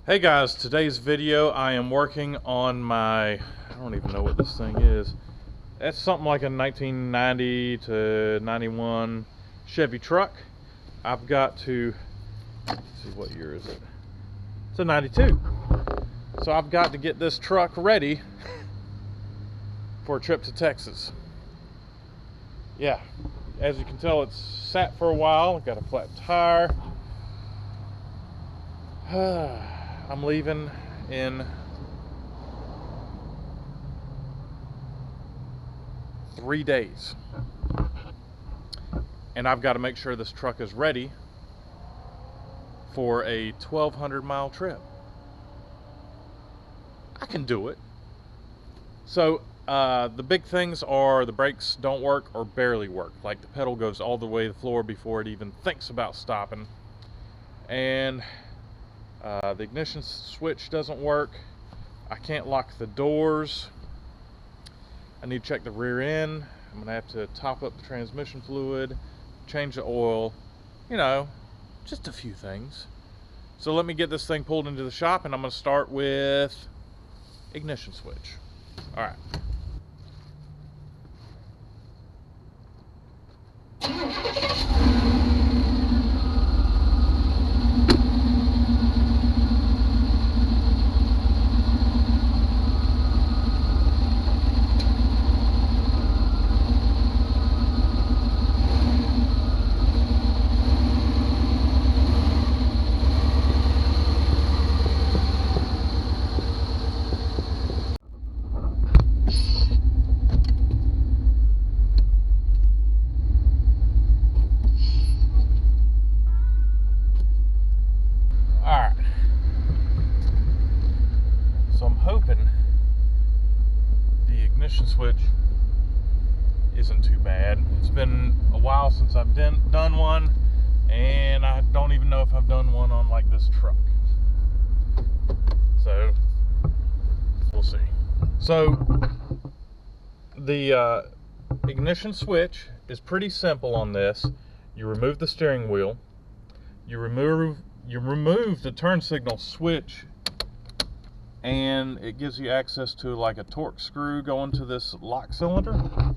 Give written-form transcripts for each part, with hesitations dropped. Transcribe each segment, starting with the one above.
Hey guys, today's video I am working on my, I don't even know what this thing is. That's something like a 1990 to 91 Chevy truck. I've got to, let's see, what year is it? It's a 92. So I've got to get this truck ready for a trip to Texas. Yeah, as you can tell, it's sat for a while. I've got a flat tire. I'm leaving in 3 days, and I've got to make sure this truck is ready for a 1,200-mile trip. I can do it. So the big things are the brakes don't work or barely work. Like the pedal goes all the way to the floor before it even thinks about stopping, and the ignition switch doesn't work. I can't lock the doors. I need to check the rear end. I'm gonna have to top up the transmission fluid, change the oil, you know, just a few things. So let me get this thing pulled into the shop, and I'm gonna start with ignition switch. All right. Alright, so I'm hoping the ignition switch isn't too bad. It's been a while since I've done one, and I don't even know if I've done one on like this truck. So, we'll see. So, the ignition switch is pretty simple on this. You remove the steering wheel, you remove the turn signal switch, and it gives you access to like a torque screw going to this lock cylinder.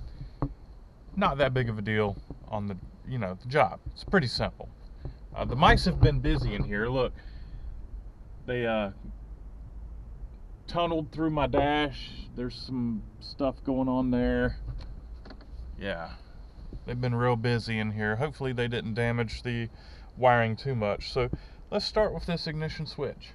Not that big of a deal on the, the job. It's pretty simple. The mice have been busy in here. Look, they tunneled through my dash. There's some stuff going on there. Yeah, they've been real busy in here. Hopefully they didn't damage the wiring too much. So let's start with this ignition switch.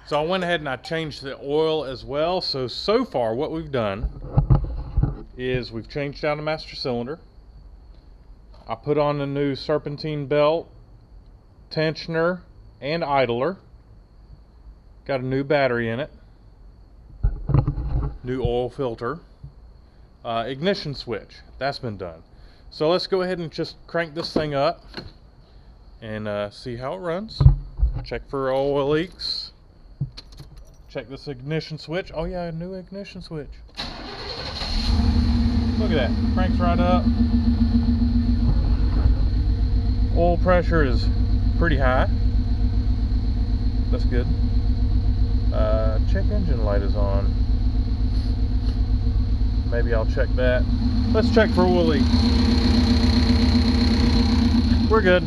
So I went ahead and I changed the oil as well. So far what we've done is we've changed out a master cylinder. I put on a new serpentine belt, tensioner, and idler. Got a new battery in it. New oil filter. Ignition switch. That's been done. So let's go ahead and just crank this thing up and see how it runs. Check for oil leaks. Check this ignition switch. Oh yeah, a new ignition switch. Look at that. Cranks right up. Oil pressure is pretty high. That's good. Check engine light is on. Maybe I'll check that. Let's check for oil leak. We're good.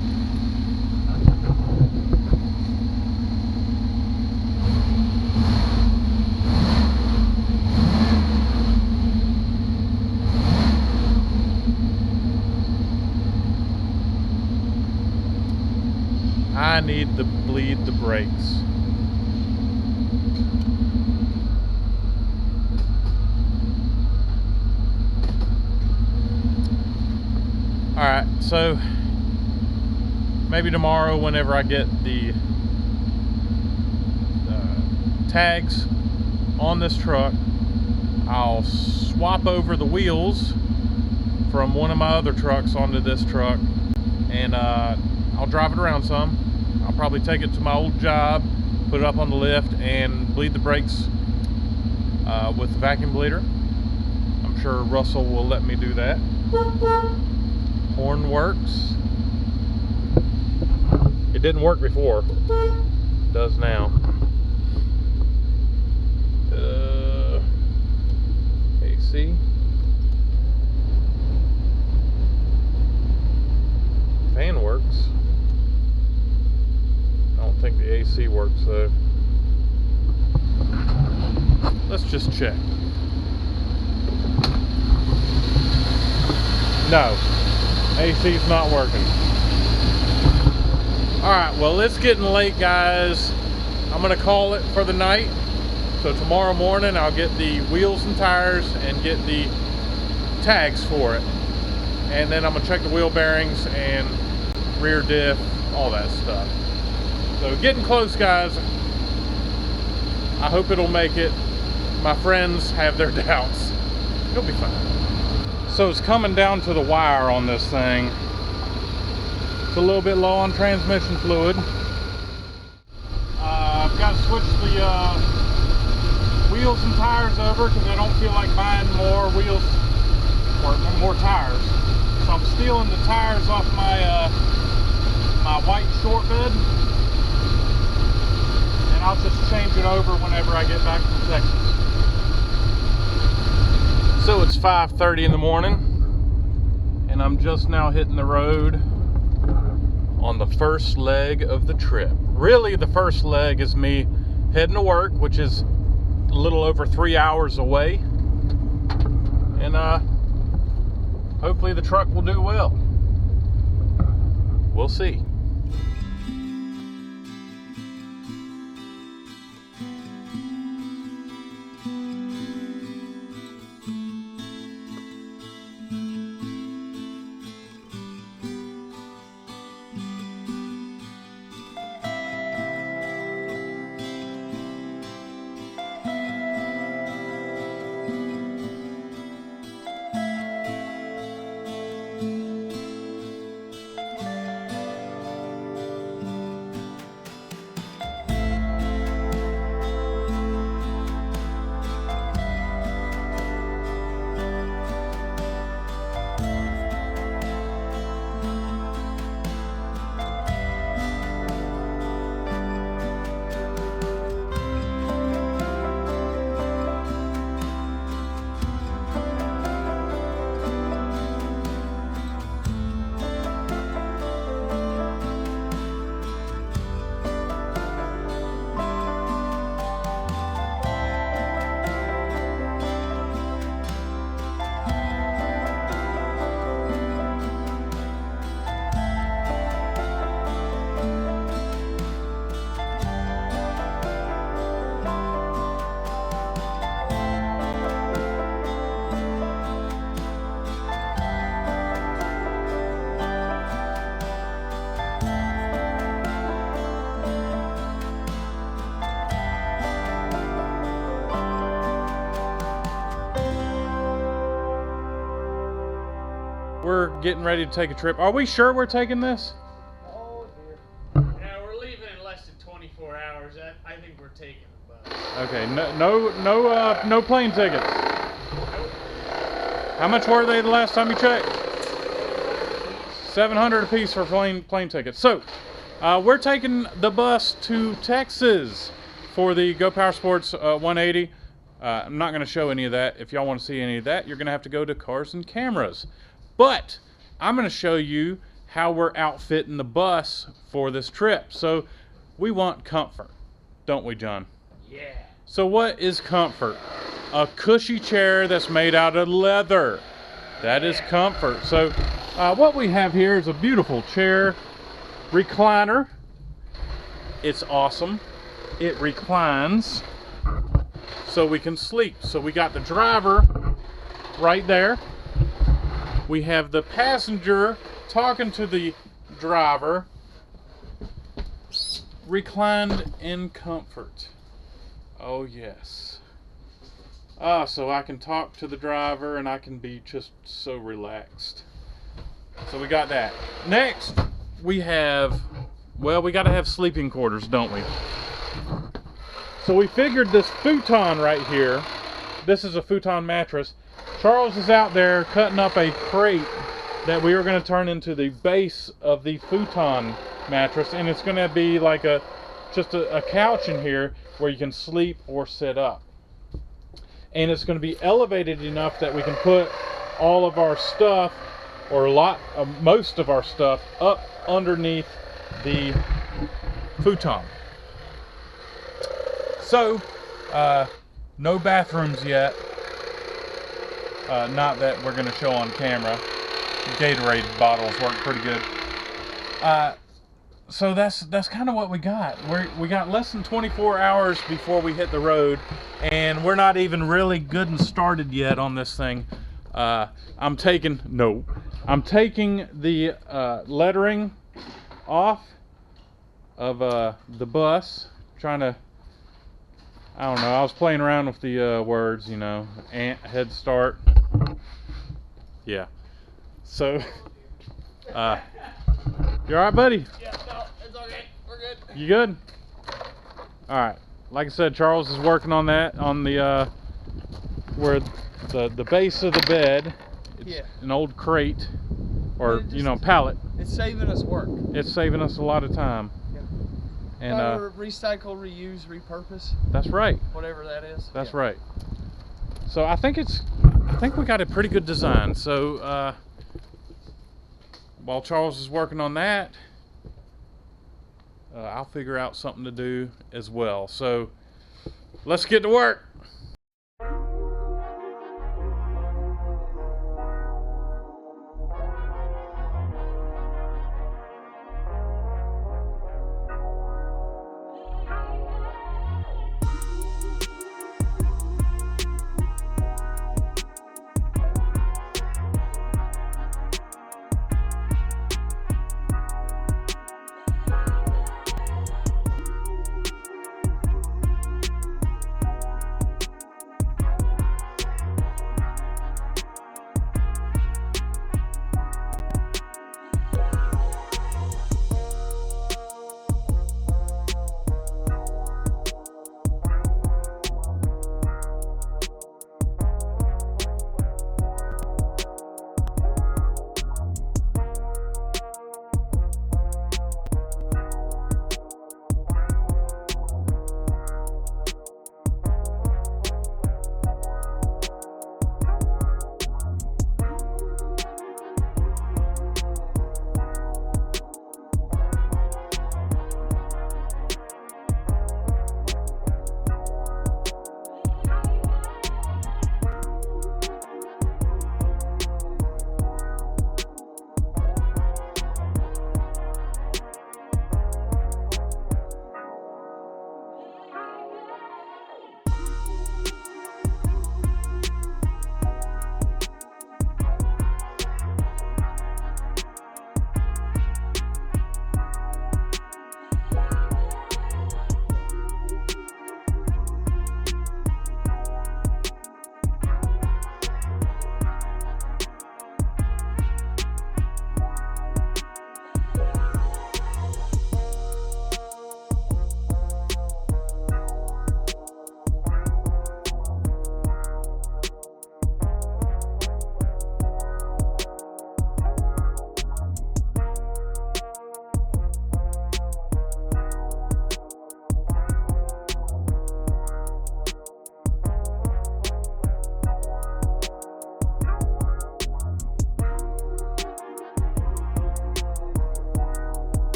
I need to bleed the brakes. Alright, so maybe tomorrow whenever I get the tags on this truck, I'll swap over the wheels from one of my other trucks onto this truck, and I'll drive it around some. I'll probably take it to my old job, put it up on the lift, and bleed the brakes with the vacuum bleeder. I'm sure Russell will let me do that. Horn works. It didn't work before. It does now. AC. Fan works. I don't think the AC works though. Let's just check. No, AC's not working. Alright, well it's getting late guys. I'm gonna call it for the night. So tomorrow morning I'll get the wheels and tires and get the tags for it. And then I'm gonna check the wheel bearings and rear diff, all that stuff. So getting close guys. I hope it'll make it. My friends have their doubts. It'll be fine. So it's coming down to the wire on this thing. It's a little bit low on transmission fluid. I've got to switch the wheels and tires over because I don't feel like buying more wheels or more tires. So I'm stealing the tires off my my white short bed, and I'll just change it over whenever I get back from Texas. So it's 5:30 in the morning, and I'm just now hitting the road on the first leg of the trip. Really, the first leg is me heading to work, which is a little over 3 hours away, and hopefully the truck will do well. We'll see. getting ready to take a trip. Are we sure we're taking this? Oh dear. Yeah, we're leaving in less than 24 hours. I think we're taking the bus. Okay, no plane tickets. Nope. How much were they the last time you checked? $700 a piece for plane tickets. So, we're taking the bus to Texas for the Go Power Sports 180. I'm not going to show any of that. If y'all want to see any of that, you're going to have to go to Cars and Cameras. But I'm going to show you how we're outfitting the bus for this trip. So, we want comfort, don't we, John? Yeah. So what is comfort? A cushy chair that's made out of leather. That is comfort. So what we have here is a beautiful chair, recliner. It's awesome. It reclines so we can sleep. So we got the driver right there. We have the passenger talking to the driver, reclined in comfort. Oh yes. So I can talk to the driver and I can be just so relaxed. So we got that. Next, we have, well, we got to have sleeping quarters, don't we? So we figured this futon right here, this is a futon mattress. Charles is out there cutting up a crate that we are going to turn into the base of the futon mattress, and it's going to be like just a couch in here where you can sleep or sit up. And it's going to be elevated enough that we can put all of our stuff, or most of our stuff, up underneath the futon. So, no bathrooms yet. Not that we're going to show on camera. Gatorade bottles work pretty good. So that's kind of what we got. We got less than 24 hours before we hit the road, and we're not even really good and started yet on this thing. I'm taking the lettering off of the bus. Trying to, I don't know, I was playing around with the words, you know, head start. Yeah. So, you all right, buddy? Yeah, no, it's okay. We're good. You good? All right. Like I said, Charles is working on that, on the where the base of the bed. It's an old crate, or you know, pallet. It's saving us work. It's saving us a lot of time. Yeah. And recycle, reuse, repurpose. That's right. Whatever that is. That's right. So I think we got a pretty good design. So while Charles is working on that, I'll figure out something to do as well. So let's get to work.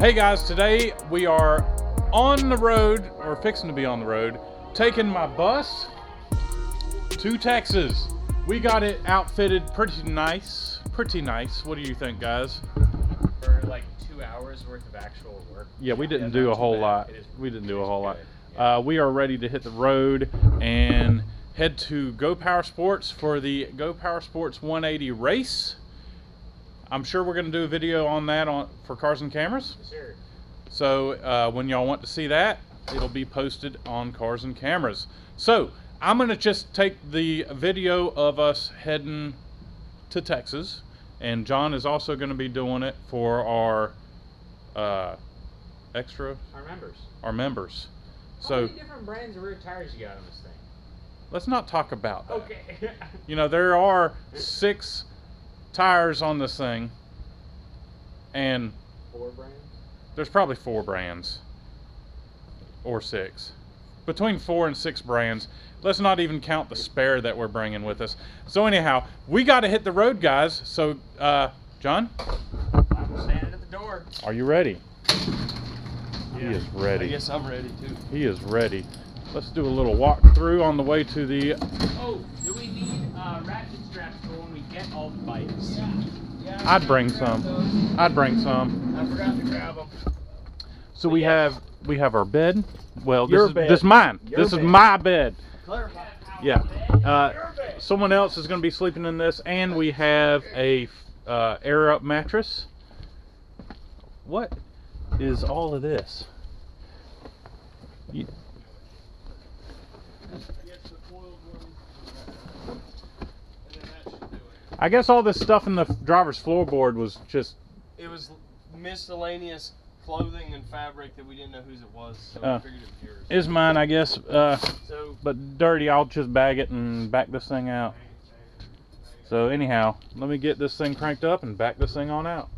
Hey guys, today we are on the road, or fixing to be on the road, taking my bus to Texas. We got it outfitted pretty nice. What do you think, guys? For like 2 hours worth of actual work. Yeah, we didn't do a whole lot. We didn't do a whole lot. Yeah. We are ready to hit the road and head to GOPOWERSPORTS for the GOPOWERSPORTS 180 race. I'm sure we're going to do a video on that for Cars and Cameras. Sure. So when y'all want to see that, it'll be posted on Cars and Cameras. So I'm going to just take the video of us heading to Texas, and John is also going to be doing it for our Our members. How So many different brands of rear tires you got on this thing? let's not talk about that. Okay. You know, there are 6 tires on this thing, and 4 brands? there's probably 4 brands or 6, between 4 and 6 brands. Let's not even count the spare that we're bringing with us. So anyhow, we got to hit the road, guys. So John, I'm standing at the door. are you ready? Yeah. He is ready. I guess I'm ready too. He is ready. Let's do a little walkthrough on the way to the. Oh, do we need ratchet straps for when we get all the bikes? Yeah. I'd bring some. I forgot to grab them. So we have our bed. Well, Your this bed. is mine. Your This is bed. my bed. Clarify. Yeah. Someone else is going to be sleeping in this, and we have a air up mattress. What is all of this? I guess all this stuff in the driver's floorboard was just. It was miscellaneous clothing and fabric that we didn't know whose it was, so we figured it was yours. Is mine, I guess. So, But dirty, I'll just bag it and back this thing out. So anyhow, let me get this thing cranked up and back this thing on out.